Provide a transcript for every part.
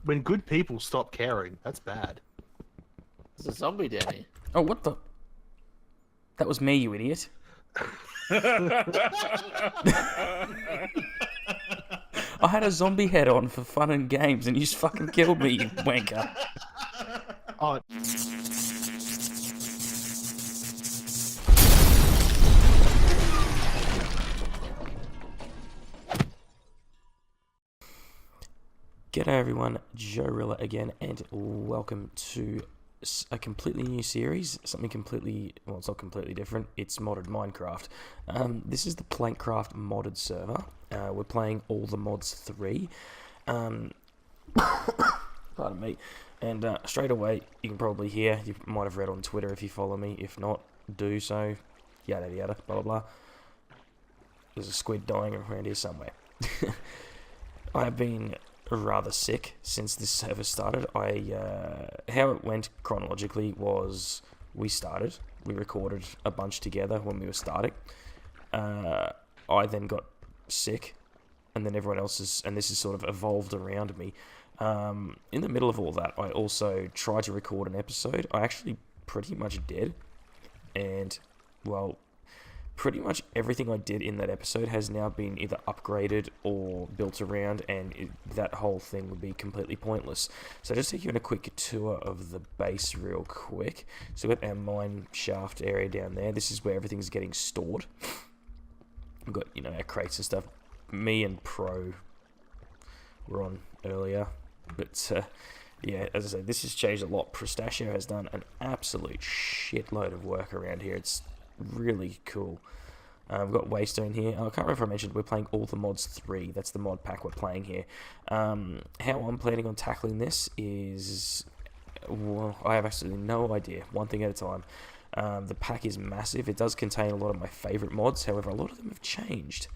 When good people stop caring, that's bad. There's a zombie down here. Oh, what the? That was me, you idiot. I had a zombie head on for fun and games, and you just fucking killed me, you wanker. Oh, G'day everyone, JoeRilla again, and welcome to a completely new series, something completely, well, it's not completely different, it's modded Minecraft. This is the Plankcraft Modded Server. We're playing all the mods 3. Pardon me. And straight away, you can probably hear, you might have read on Twitter if you follow me, if not, do so, yada yada, blah blah blah. There's a squid dying around here somewhere. I've been rather sick since this server started. How it went chronologically was we recorded a bunch together when we were starting. I then got sick, and then everyone else and this has sort of evolved around me. In the middle of all that, I also tried to record an episode. I actually pretty much did, and well, pretty much everything I did in that episode has now been either upgraded or built around, and that whole thing would be completely pointless. So just take you on a quick tour of the base real quick. So we've got our mine shaft area down there. This is where everything's getting stored. We've got, you know, our crates and stuff. Me and Pro were on earlier, but yeah, as I said, this has changed a lot. Pistachio has done an absolute shitload of work around here. It's really cool. We've got Waystone here. I can't remember if I mentioned we're playing all the mods 3. That's the mod pack we're playing here. How I'm planning on tackling this is, well, I have absolutely no idea. One thing at a time. The pack is massive. It does contain a lot of my favourite mods. However, a lot of them have changed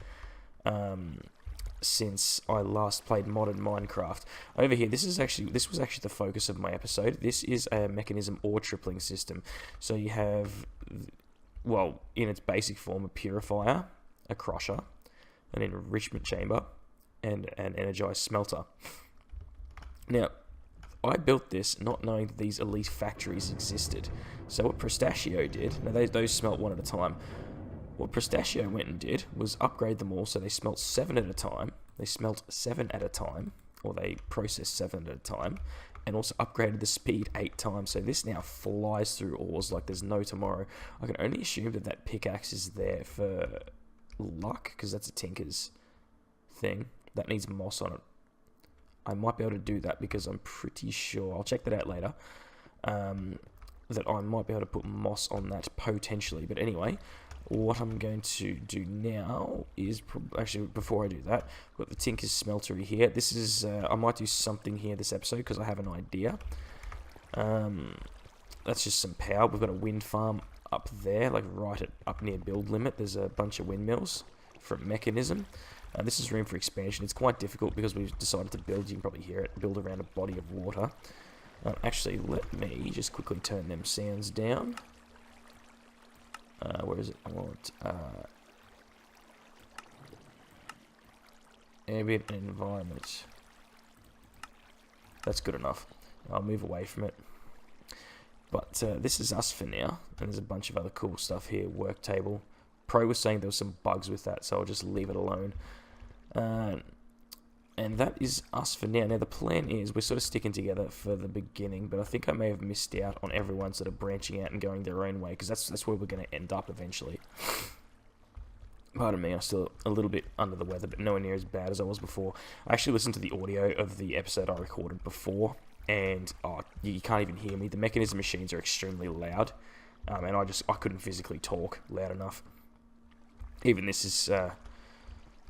since I last played modded Minecraft. Over here, this was actually the focus of my episode. This is a mechanism ore tripling system. So you have, well, in its basic form, a purifier, a crusher, an enrichment chamber, and an energized smelter. Now, I built this not knowing that these elite factories existed. So what Pistachio did, now those smelt one at a time. What Pistachio went and did was upgrade them all so they smelt 7 at a time. They smelt 7 at a time, or they processed 7 at a time, and also upgraded the speed 8 times. So this now flies through ores like there's no tomorrow. I can only assume that that pickaxe is there for luck, because that's a tinker's thing. That needs moss on it. I might be able to do that because I'm pretty sure, I'll check that out later, that I might be able to put moss on that potentially. But anyway, what I'm going to do now is, actually before I do that, I've got the Tinker's Smeltery here. This is, I might do something here this episode because I have an idea. That's just some power. We've got a wind farm up there, like right up near build limit. There's a bunch of windmills for a mechanism. This is room for expansion. It's quite difficult because we've decided to build, you can probably hear it, build around a body of water. Actually, let me just quickly turn them sounds down. Where is it? I want ambient environment. That's good enough. I'll move away from it. But this is us for now, and there's a bunch of other cool stuff here. Work table. Pro was saying there was some bugs with that, so I'll just leave it alone. And that is us for now. Now the plan is we're sort of sticking together for the beginning, but I think I may have missed out on everyone sort of branching out and going their own way, because that's where we're going to end up eventually. Pardon me, I'm still a little bit under the weather, but nowhere near as bad as I was before. I actually listened to the audio of the episode I recorded before, and you can't even hear me. The mechanism machines are extremely loud, and I couldn't physically talk loud enough. Even this is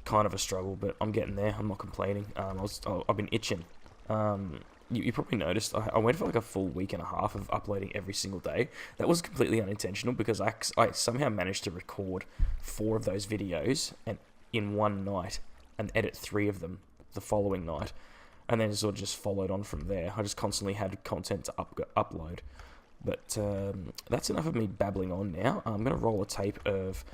kind of a struggle, but I'm getting there. I'm not complaining. I've been itching. You probably noticed I went for like a full week and a half of uploading every single day. That was completely unintentional because I somehow managed to record 4 of those videos and in one night and edit 3 of them the following night, and then it sort of just followed on from there. I just constantly had content to upload. But that's enough of me babbling on now. I'm going to roll a tape of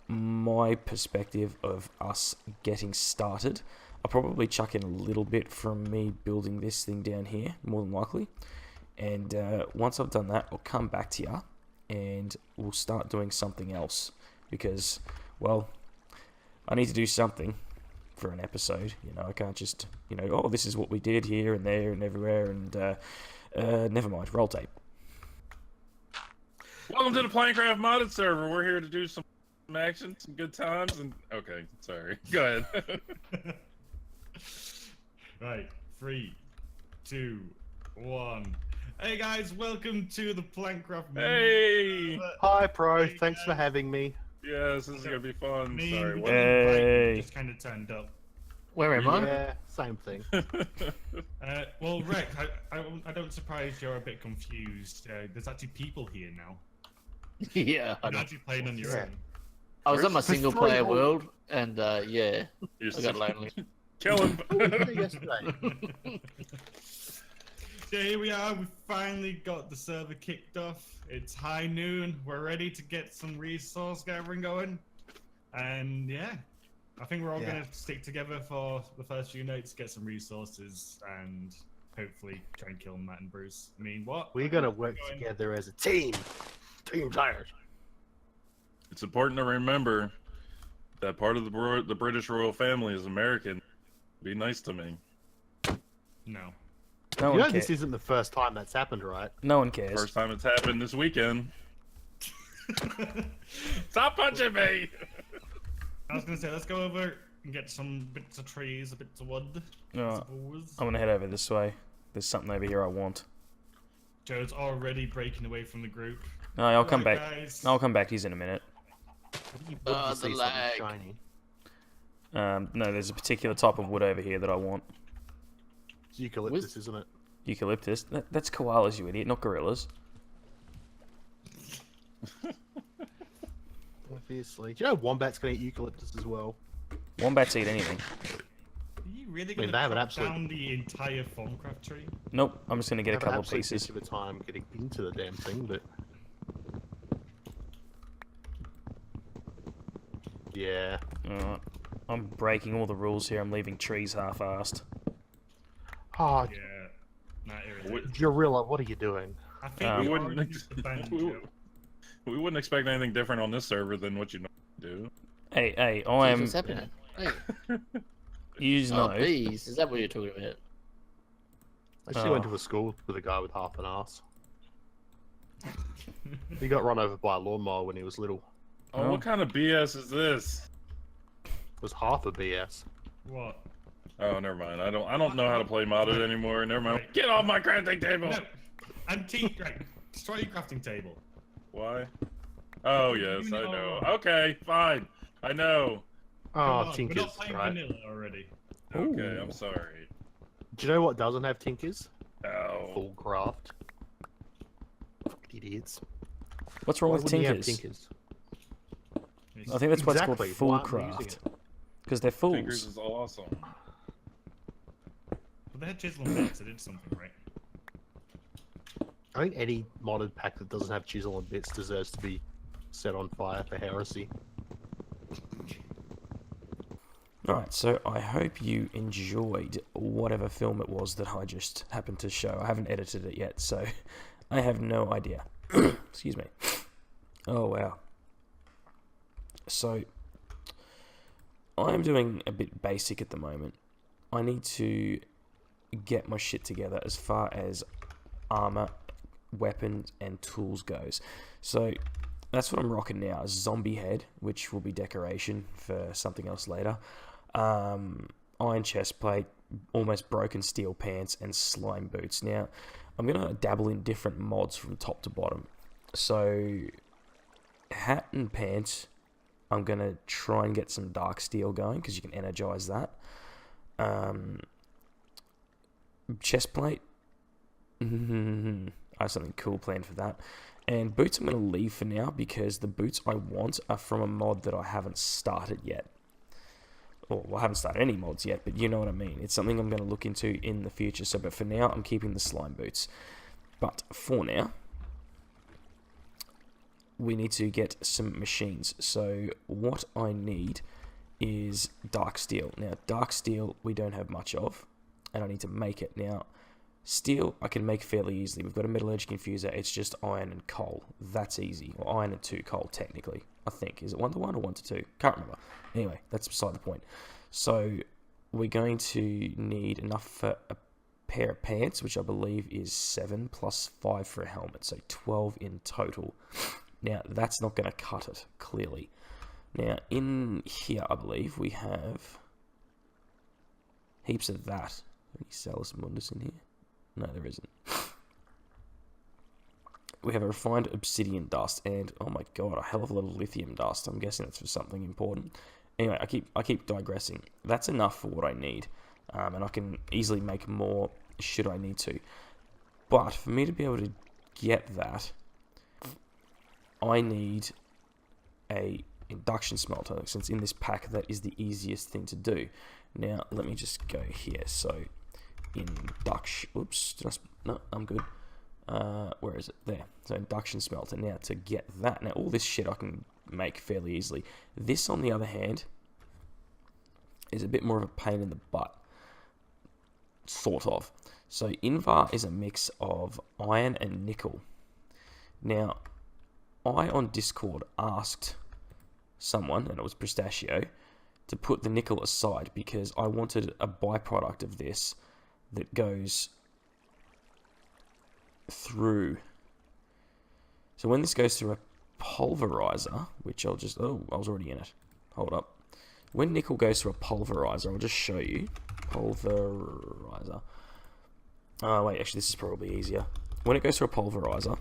my perspective of us getting started. I'll probably chuck in a little bit from me building this thing down here, more than likely. And once I've done that, I'll come back to you and we'll start doing something else. Because, well, I need to do something for an episode. You know, I can't just, you know, oh, this is what we did here and there and everywhere. And never mind, roll tape. Welcome to the Plankcraft Modded Server. We're here to do some action, some good times, and okay, sorry. Go ahead. Right, 3, 2, 1. Hey guys, welcome to the Plankcraft. Hey! Hi, Pro. Hey, Thanks for guys. having me. Yes, this is gonna be fun. Me Sorry. and What? Hey. just kind of turned up. Where am I? Yeah, same thing. Well, Rex, I don't surprise you're a bit confused. There's actually people here now. Yeah, I You're know. actually playing on your Yeah. own. I was on my For single player 3 world, and yeah, You're I got lonely. Kill him. Yesterday. So here we are, we finally got the server kicked off. It's high noon, we're ready to get some resource gathering going. And yeah, I think we're all Yeah. gonna stick together for the first few nights, get some resources, and hopefully try and kill Matt and Bruce. I mean, what? We're gonna work together as a team. Team players. It's important to remember that part of the British royal family is American. Be nice to me. No. No You know one this cares. isn't the first time that's happened, right? No one cares. First time it's happened this weekend. Stop punching me! I was gonna say, let's go over and get some bits of trees, a bits of wood. I No, suppose. I'm gonna head over this way. There's something over here I want. Joe's already breaking away from the group. No, I'll come Right, back. guys. I'll come back to you in a minute. What do you want to the see something lag. shiny? No, there's a particular type of wood over here that I want. It's eucalyptus, isn't it? Eucalyptus. That's koalas, you idiot, not gorillas. Obviously. Do you know wombats can eat eucalyptus as well? Wombats eat anything. Are you really I mean, gonna they have an chop absolute- down the entire Formcraft tree? Nope, I'm just gonna get a Have an couple of absolute pieces. bitch of a time getting into the damn thing, but yeah. Alright. I'm breaking all the rules here. I'm leaving trees half-assed. Oh, Yeah. Not irritating. What- JoeRilla, what are you doing? I think Um, we We wouldn't already used the ban, Joe. We wouldn't expect anything different on this server than what you normally do. Hey, I Jeez, am. what's happening? Hey, You oh, know. bees. Is that what you're talking about? I actually went Oh. to a school with a guy with half an ass. He got run over by a lawnmower when he was little. Oh, Oh. what kind of BS is this? It was half a BS. What? Oh, never mind. I don't know how to play modded anymore. Never mind. Get off my crafting table. No. Antique. Right. Destroy your crafting table. Why? Oh yes, I know. Okay, fine. I know. Oh, Come on, we're not tinkers, playing right? vanilla already. Okay, Ooh. I'm sorry. Do you know what doesn't have tinkers? Oh. Full craft. Fucking idiots. What's wrong Why with wouldn't you have tinkers? It's- I think that's what's Exactly, called full why aren't we using craft. it? Because they're Fingers fools. is awesome. But they had chisel and bits, they did something right. I think any modded pack that doesn't have chisel and bits deserves to be set on fire for heresy. Alright, so I hope you enjoyed whatever film it was that I just happened to show. I haven't edited it yet, so I have no idea. Excuse me. Oh, wow. So, I'm doing a bit basic at the moment. I need to get my shit together as far as armor, weapons, and tools goes. So, that's what I'm rocking now, a zombie head, which will be decoration for something else later. Iron chest plate, almost broken steel pants, and slime boots. Now, I'm going to dabble in different mods from top to bottom. So, hat and pants, I'm going to try and get some dark steel going, because you can energize that. Chest plate, I have something cool planned for that. And boots I'm going to leave for now, because the boots I want are from a mod that I haven't started yet. Well, I haven't started any mods yet, but you know what I mean. It's something I'm going to look into in the future. So, but for now, I'm keeping the slime boots. But for now, we need to get some machines. So what I need is dark steel. Now, dark steel we don't have much of, and I need to make it. Now, steel I can make fairly easily. We've got a metallurgic infuser. It's just iron and coal. That's easy. Or iron and 2 coal, technically, I think. Is it 1 to 1 or 1 to 2? Can't remember. Anyway, that's beside the point. So, we're going to need enough for a pair of pants, which I believe is 7 plus 5 for a helmet. So, 12 in total. Now, that's not going to cut it, clearly. Now, in here, I believe, we have heaps of that. Any Salus Mundus in here? No, there isn't. We have a refined obsidian dust, and, oh my god, a hell of a lot of lithium dust. I'm guessing that's for something important. Anyway, I keep digressing. That's enough for what I need, and I can easily make more should I need to. But, for me to be able to get that, I need a induction smelter, since in this pack that is the easiest thing to do. Now let me just go here. So induction, oops, no, I'm good. Where is it? There. So induction smelter. Now to get that, now all this shit I can make fairly easily. This on the other hand is a bit more of a pain in the butt, sort of. So Invar is a mix of iron and nickel. Now I on Discord asked someone, and it was Pistachio, to put the nickel aside because I wanted a byproduct of this that goes through. So when this goes through a pulverizer, which I'll just, oh, I was already in it. Hold up. When nickel goes through a pulverizer, I'll just show you. Pulverizer. Oh, wait, actually, this is probably easier. When it goes through a pulverizer,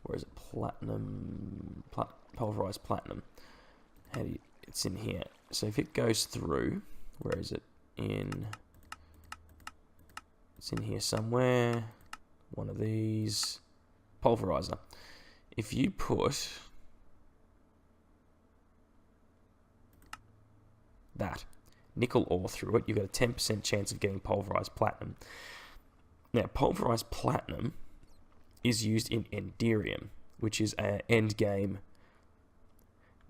where is it? Platinum, pulverized platinum. How do you, it's in here. So if it goes through, where is it? It's in here somewhere. One of these. Pulverizer. If you put that nickel ore through it, you've got a 10% chance of getting pulverized platinum. Now, pulverized platinum is used in Enderium, which is an end game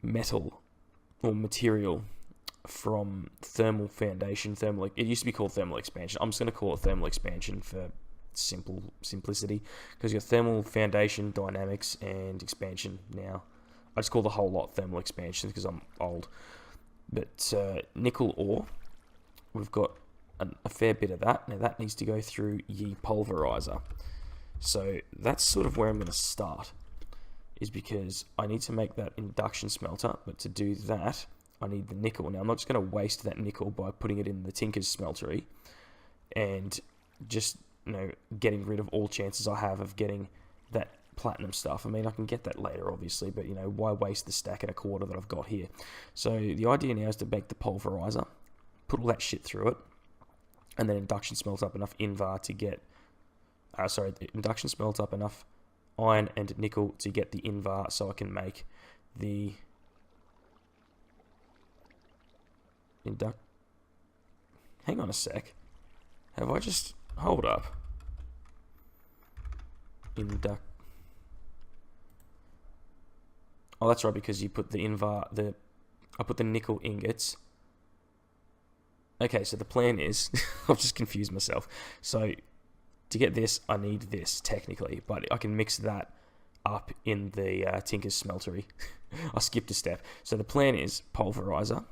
metal or material from thermal foundation. It used to be called thermal expansion. I'm just going to call it thermal expansion for simplicity, because your thermal foundation, dynamics, and expansion now. I just call the whole lot thermal expansion because I'm old. But nickel ore, we've got a fair bit of that. Now that needs to go through ye pulverizer. So that's sort of where I'm going to start, is because I need to make that induction smelter, but to do that, I need the nickel. Now, I'm not just going to waste that nickel by putting it in the Tinker's smeltery and just, getting rid of all chances I have of getting that platinum stuff. I mean, I can get that later, obviously, but, why waste the stack and a quarter that I've got here? So the idea now is to make the pulverizer, put all that shit through it, and then induction smelt up enough Invar to get... the induction smelt up enough iron and nickel to get the Invar so I can make the Hang on a sec. Have I just... Hold up. Oh, that's right, because you put the Invar... I put the nickel ingots... Okay, so the plan is... I've just confused myself. So... To get this, I need this, technically, but I can mix that up in the Tinker's smeltery. I skipped a step. So the plan is pulverizer,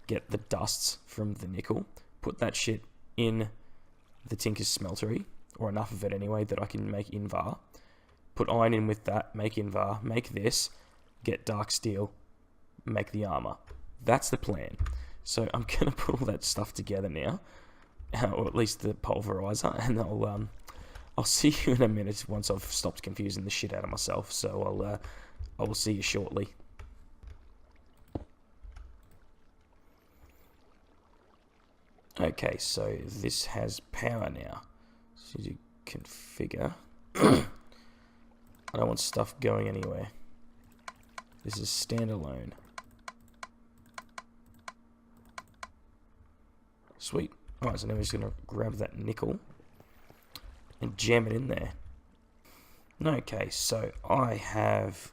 get the dusts from the nickel, put that shit in the Tinker's smeltery, or enough of it anyway, that I can make Invar, put iron in with that, make Invar, make this, get dark steel, make the armor. That's the plan. So I'm going to put all that stuff together now. Or at least the pulverizer, and I'll see you in a minute once I've stopped confusing the shit out of myself. So I will see you shortly. Okay, so this has power now. So you configure. I don't want stuff going anywhere. This is standalone. Sweet. Alright, so now we're just going to grab that nickel and jam it in there. Okay, so I have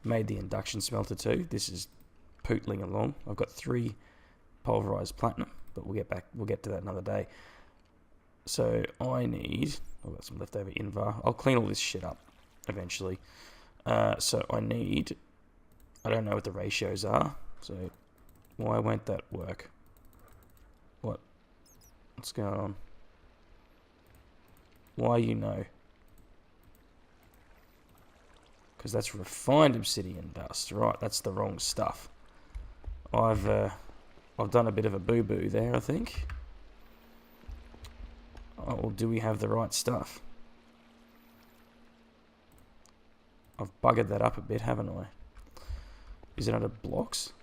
made the induction smelter too. This is pootling along. I've got 3 pulverized platinum, but we'll get to that another day. So I've got some leftover invar. I'll clean all this shit up eventually. So I don't know what the ratios are, so why won't that work? What's going on? Why you know? Because that's refined obsidian dust. Right, that's the wrong stuff. I've done a bit of a boo-boo there, I think. Oh, well, do we have the right stuff? I've buggered that up a bit, haven't I? Is it under blocks?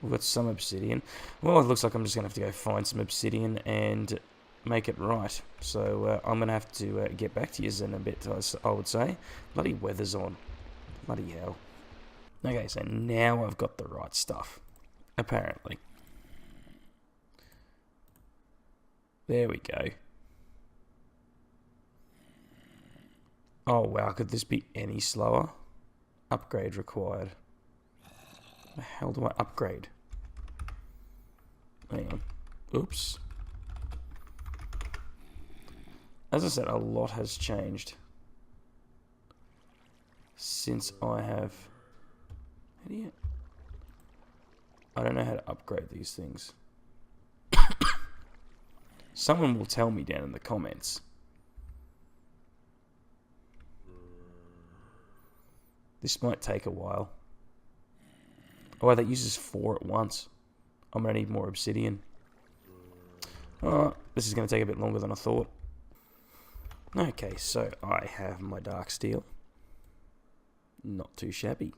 We've got some obsidian. Well, it looks like I'm just going to have to go find some obsidian and make it right. So I'm going to have to get back to you in a bit, I would say. Bloody weather's on. Bloody hell. Okay, so now I've got the right stuff. Apparently. There we go. Oh wow, could this be any slower? Upgrade required. The hell do I upgrade? Hang on. Oops. As I said, a lot has changed since I have... I don't know how to upgrade these things. Someone will tell me down in the comments. This might take a while. Oh, that uses 4 at once. I'm going to need more obsidian. Oh, this is going to take a bit longer than I thought. Okay, so I have my dark steel. Not too shabby.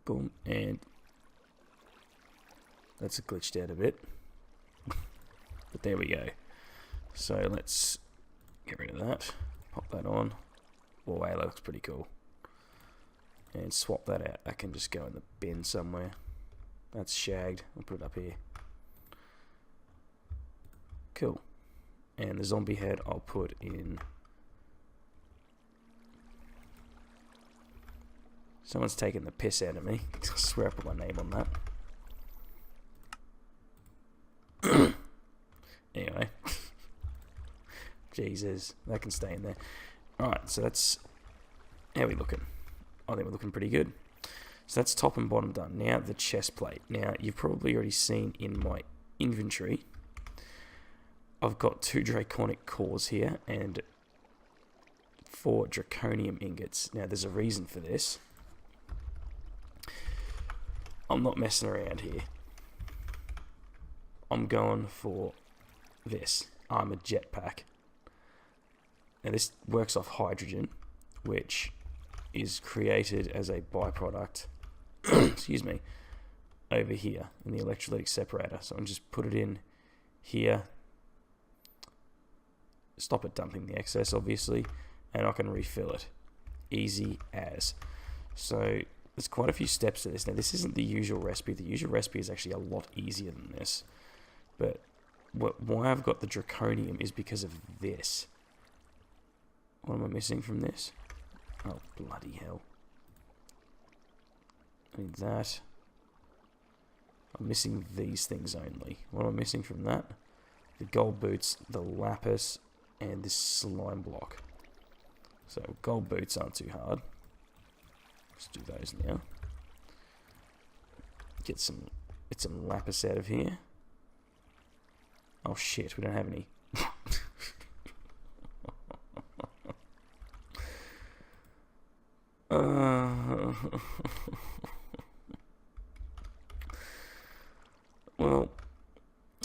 Boom, and that's glitched out a bit. But there we go. So let's get rid of that. Pop that on. Oh, wow, that looks pretty cool. And swap that out. That can just go in the bin somewhere. That's shagged. I'll put it up here. Cool. And the zombie head I'll put in... Someone's taking the piss out of me. I swear I put my name on that. Anyway. Jesus. That can stay in there. Alright, so that's... How are we looking? I think we're looking pretty good. So that's top and bottom done. Now the chest plate. Now you've probably already seen in my inventory, I've got 2 draconic cores here and 4 draconium ingots. Now there's a reason for this. I'm not messing around here. I'm going for this armored jetpack. Now this works off hydrogen, which is created as a byproduct, excuse me, over here in the electrolytic separator. So I'm just put it in here, stop it dumping the excess obviously, and I can refill it. Easy as. So there's quite a few steps to this. Now this isn't the usual recipe. The usual recipe is actually a lot easier than this. But why I've got the draconium is because of this. What am I missing from this? Oh, bloody hell. I need that. I'm missing these things only. What am I missing from that? The gold boots, the lapis, and this slime block. So gold boots aren't too hard. Let's do those now. Get some lapis out of here. Oh shit, we don't have any. Well,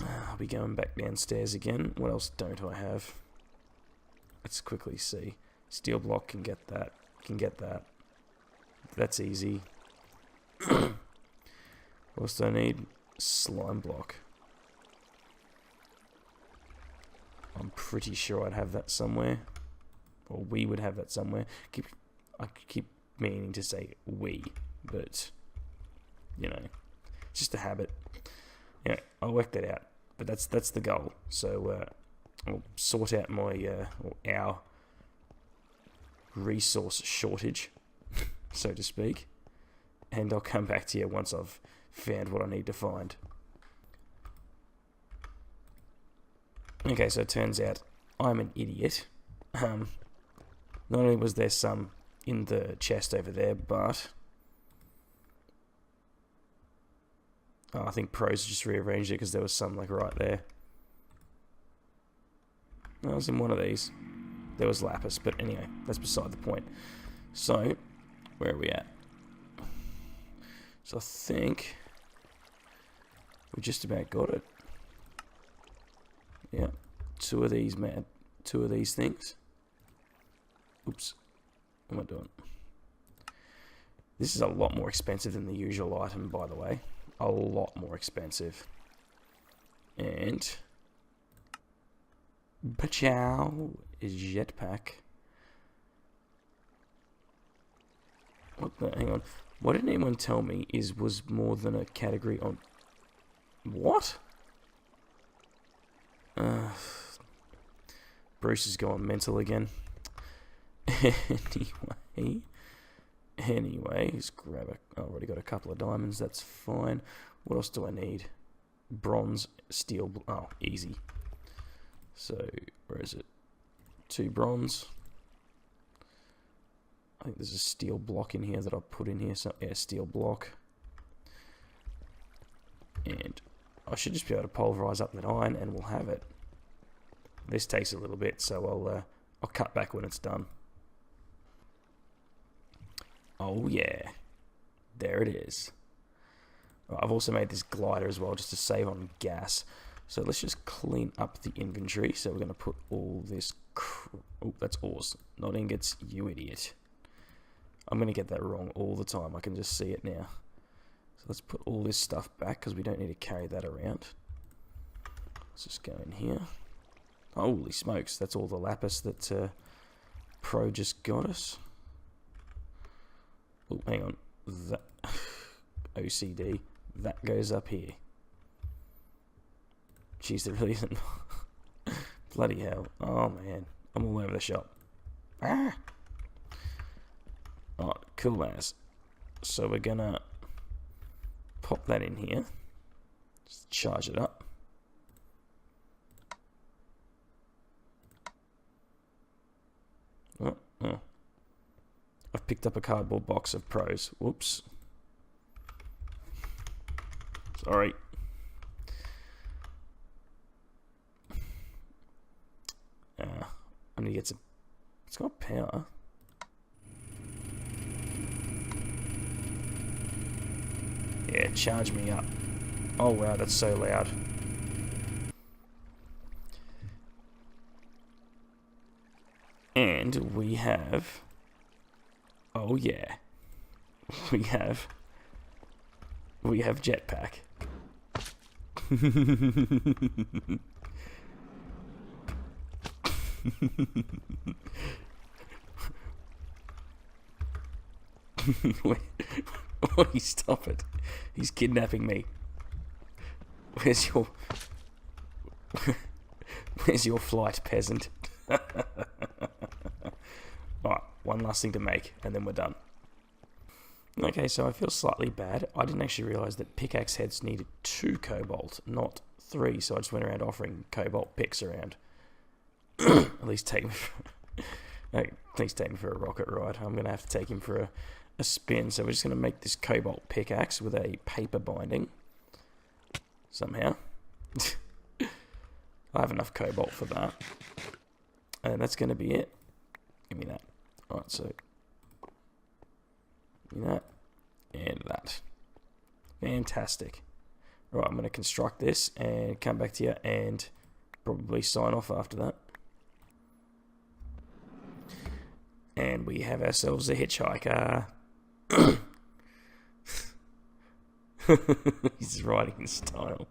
I'll be going back downstairs again. What else don't I have? Let's quickly see. Steel block can get that. Can get that. That's easy. What else do I need? Slime block. I'm pretty sure I'd have that somewhere. Or we would have that somewhere. I keep meaning to say we, but, you know, it's just a habit. Yeah, I'll work that out. But that's the goal. So I'll sort out my or our resource shortage. so to speak. And I'll come back to you once I've found what I need to find. Okay, so it turns out I'm an idiot. Not only was there some in the chest over there, but I think Pros just rearranged it because there was some like right there. I was in one of these. There was lapis, but anyway, that's beside the point. So, where are we at? So I think we just about got it. Yeah, two of these things. Oops, what am I doing? This is a lot more expensive than the usual item, by the way. A lot more expensive. And Pachow is jetpack. What the? Hang on. What did anyone tell me was more than a category on? What? Bruce is going mental again. Anyway, let's grab a. I already got a couple of diamonds. That's fine. What else do I need? Bronze, steel. Oh, easy. So where is it? 2 bronze. I think there's a steel block in here that I'll put in here. So yeah, steel block. And I should just be able to pulverize up that iron, and we'll have it. This takes a little bit, so I'll cut back when it's done. Oh yeah, there it is. I've also made this glider as well, just to save on gas. So let's just clean up the inventory. So we're going to put all this... Oh, that's ores, not ingots, you idiot. I'm going to get that wrong all the time. I can just see it now. So let's put all this stuff back, because we don't need to carry that around. Let's just go in here. Holy smokes, that's all the lapis that Pro just got us. Oh, hang on. That OCD. That goes up here. Jeez, there really isn't. Bloody hell. Oh, man. I'm all over the shop. Ah! Alright, cool as. So we're gonna pop that in here. Just charge it up. Oh. I've picked up a cardboard box of Pros. Whoops. Sorry. I need to get some... It's got power. Yeah, charge me up. Oh wow, that's so loud. And we have... Oh yeah. We have jetpack. Wait, stop it. He's kidnapping me. Where's your flight, peasant? Alright, one last thing to make, and then we're done. Okay, so I feel slightly bad. I didn't actually realise that pickaxe heads needed 2 cobalt, not 3, so I just went around offering cobalt picks around. At least take me for a rocket ride. I'm going to have to take him for a spin, so we're just going to make this cobalt pickaxe with a paper binding. Somehow. I have enough cobalt for that. And that's going to be it. Give me that. Alright, so... Give me that. And that. Fantastic. Right, I'm going to construct this and come back to you and probably sign off after that. And we have ourselves a hitchhiker. He's riding in style.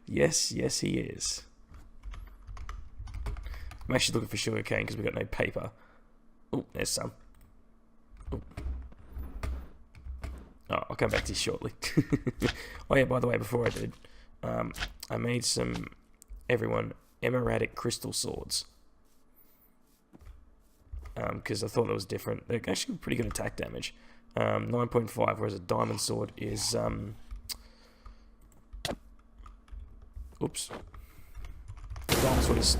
Yes, yes he is. I'm actually looking for sugarcane because we've got no paper. Oh, there's some. Ooh. Oh, I'll come back to you shortly. Oh yeah, by the way, before I did, I made some, everyone, emeradic crystal swords. because I thought that was different. They're actually pretty good attack damage. 9.5, whereas a diamond sword is... Oops. The diamond sword is...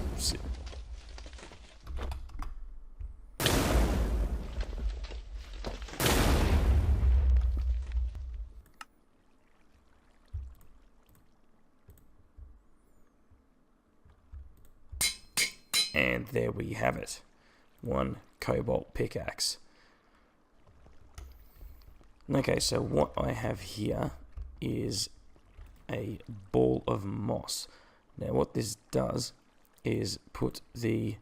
And there we have it. One cobalt pickaxe. Okay, so what I have here is a ball of moss. Now what this does is put the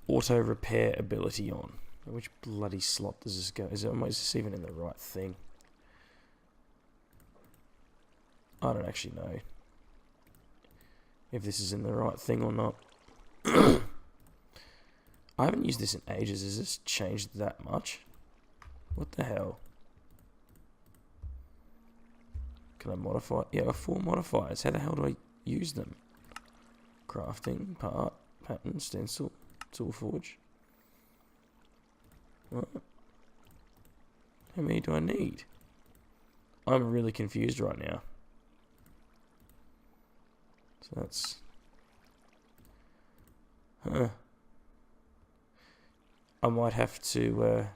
auto repair ability on. Which bloody slot does this go? Is this even in the right thing? I don't actually know if this is in the right thing or not. I haven't used this in ages. Has this changed that much? What the hell? Can I modify? Yeah, I have 4 modifiers. How the hell do I use them? Crafting, part, pattern, stencil, tool forge. What? How many do I need? I'm really confused right now. So that's... Huh. I might have to...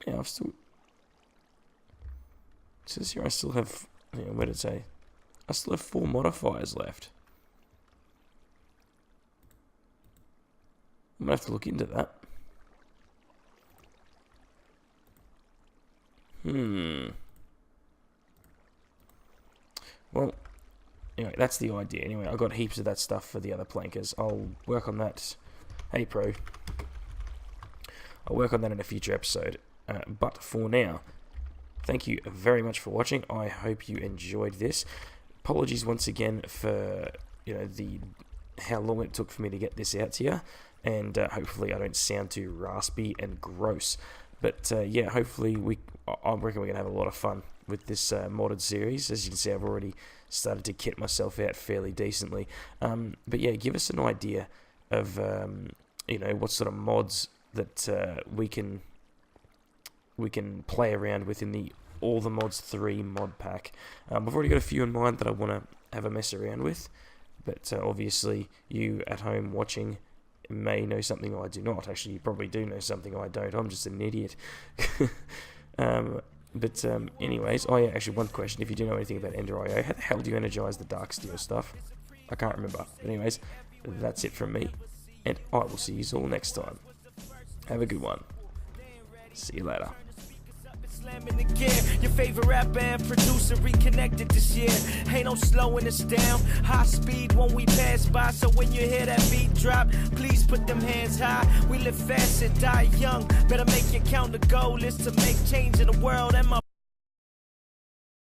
Yeah, I've still... It says here I still have... Yeah, what did it say? I still have 4 modifiers left. I'm gonna have to look into that. Well, anyway, that's the idea. Anyway, I got heaps of that stuff for the other plankers. I'll work on that. Hey, Pro. I'll work on that in a future episode. But for now, thank you very much for watching. I hope you enjoyed this. Apologies once again for how long it took for me to get this out to you, and hopefully I don't sound too raspy and gross. But yeah, hopefully I reckon we're gonna have a lot of fun with this modded series. As you can see, I've already started to kit myself out fairly decently. But yeah, give us an idea of what sort of mods that we can play around with in the All the Mods 3 mod pack. I've already got a few in mind that I want to have a mess around with, but obviously you at home watching may know something I do not. Actually, you probably do know something I don't. I'm just an idiot. But anyways, oh yeah, actually one question. If you do know anything about Ender.io, how the hell do you energize the Dark Steel stuff? I can't remember. But anyways, that's it from me, and I will see you all next time. Have a good one. See you later. Slamming the gear. Your favorite rapper and producer reconnected this year. Ain't no slowing us down. High speed when we pass by. So when you hear that beat drop, please put them hands high. We live fast and die young. Better make it count. The goal is to make change in the world. And my